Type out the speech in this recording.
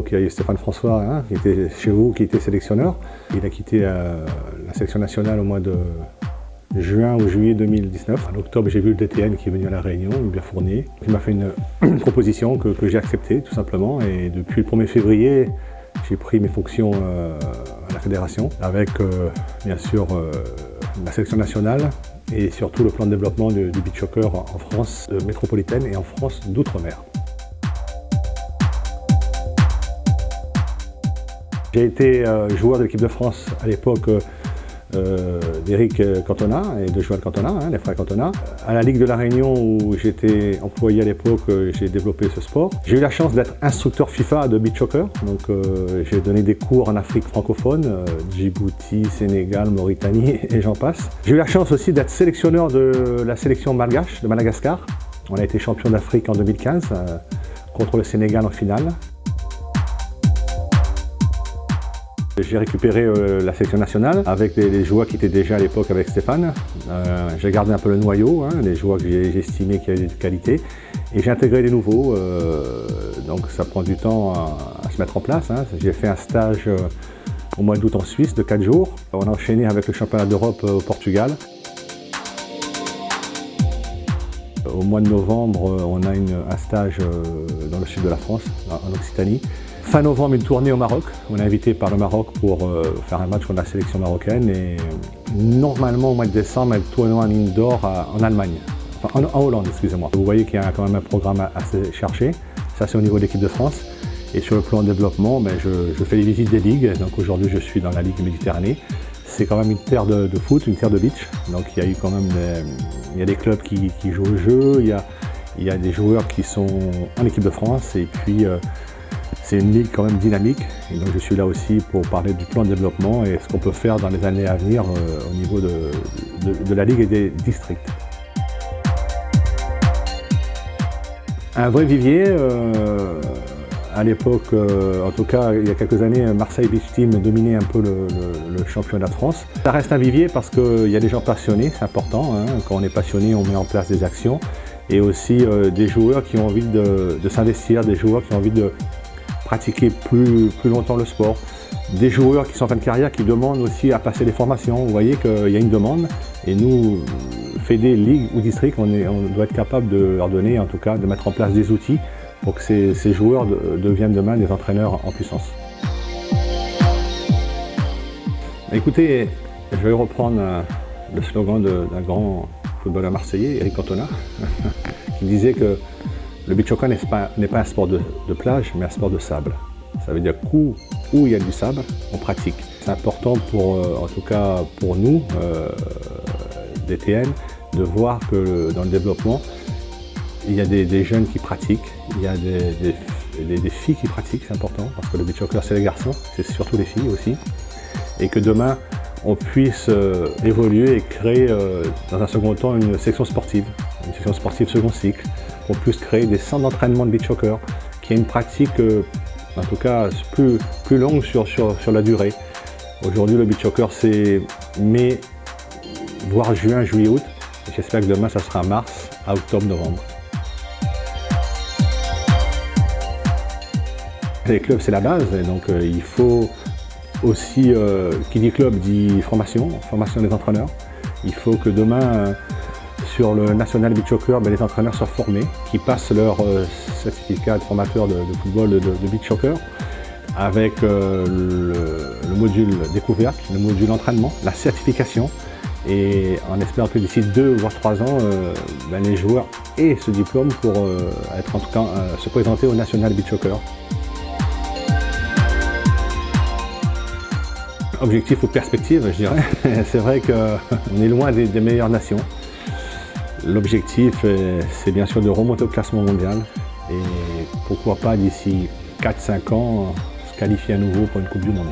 l'époque, il y a eu Stéphane François, hein, qui était chez vous, qui était sélectionneur. Il a quitté la sélection nationale au mois de juin ou juillet 2019. En octobre, j'ai vu le DTN qui est venu à La Réunion, Hubert Fournier. Il m'a fait une proposition que j'ai acceptée, tout simplement. Et depuis le 1er février, j'ai pris mes fonctions à la fédération, avec bien sûr la sélection nationale et surtout le plan de développement du beach soccer en France métropolitaine et en France d'outre-mer. J'ai été joueur de l'équipe de France à l'époque d'Éric Cantona et de Joël Cantona, hein, les frères Cantona. À la Ligue de La Réunion où j'étais employé à l'époque, j'ai développé ce sport. J'ai eu la chance d'être instructeur FIFA de beach soccer, donc j'ai donné des cours en Afrique francophone, Djibouti, Sénégal, Mauritanie et j'en passe. J'ai eu la chance aussi d'être sélectionneur de la sélection malgache de Madagascar. On a été champion d'Afrique en 2015 contre le Sénégal en finale. J'ai récupéré la sélection nationale avec les joueurs qui étaient déjà à l'époque avec Stéphane. J'ai gardé un peu le noyau, hein, les joueurs que j'ai estimés qui avaient de qualité. Et j'ai intégré des nouveaux, donc ça prend du temps à se mettre en place. Hein. J'ai fait un stage au mois d'août en Suisse de 4 jours. On a enchaîné avec le championnat d'Europe au Portugal. Au mois de novembre, on a un stage dans le sud de la France, en Occitanie. Fin novembre, une tournée au Maroc. On est invité par le Maroc pour faire un match contre la sélection marocaine. Et normalement, au mois de décembre, un tournoi en indoor en Allemagne. Enfin, en Hollande, excusez-moi. Vous voyez qu'il y a quand même un programme assez cherché. Ça, c'est au niveau de l'équipe de France. Et sur le plan de développement, je fais les visites des ligues. Donc aujourd'hui, je suis dans la Ligue Méditerranée. C'est quand même une terre de foot, une terre de beach. Donc il y a eu quand même des clubs qui jouent au jeu. Il y a des joueurs qui sont en équipe de France. Et puis, c'est une ligue quand même dynamique, et donc je suis là aussi pour parler du plan de développement et ce qu'on peut faire dans les années à venir au niveau de la ligue et des districts. Un vrai vivier, à l'époque, en tout cas il y a quelques années, Marseille Beach Team dominait un peu le championnat de France. Ça reste un vivier parce qu'il y a des gens passionnés, c'est important, hein. Quand on est passionné, on met en place des actions et aussi des joueurs qui ont envie de s'investir, des joueurs qui ont envie de pratiquer plus longtemps le sport. Des joueurs qui sont en fin de carrière qui demandent aussi à passer des formations. Vous voyez qu'il y a une demande et nous, fédé, ligue ou district, on doit être capable de leur donner, en tout cas, de mettre en place des outils pour que ces joueurs deviennent demain des entraîneurs en puissance. Écoutez, je vais reprendre le slogan d'un grand footballeur marseillais, Éric Cantona, qui disait que le beach soccer n'est pas un sport de plage, mais un sport de sable. Ça veut dire qu'où il y a du sable, on pratique. C'est important en tout cas pour nous, DTN, de voir que dans le développement, il y a des jeunes qui pratiquent, il y a des filles qui pratiquent, c'est important, parce que le beach soccer c'est les garçons, c'est surtout les filles aussi. Et que demain, on puisse évoluer et créer dans un second temps une section sportive second cycle, qu'on puisse créer des centres d'entraînement de beach soccer, qui ait une pratique en tout cas plus longue sur la durée. Aujourd'hui le beach soccer c'est mai, voire juin, juillet, août. J'espère que demain ça sera mars à octobre, novembre. Les clubs c'est la base, et donc il faut aussi, qui dit club dit formation des entraîneurs. Il faut que demain, sur le National Beach Soccer, les entraîneurs soient formés, qui passent leur certificat de formateur de football de beach soccer, avec le module découverte, le module entraînement, la certification, et en espérant que d'ici 2 voire 3 ans, les joueurs aient ce diplôme pour être en tout cas se présenter au National Beach Soccer. Objectif ou perspective, je dirais. C'est vrai qu'on est loin des meilleures nations. L'objectif, c'est bien sûr de remonter au classement mondial et pourquoi pas d'ici 4-5 ans se qualifier à nouveau pour une Coupe du Monde.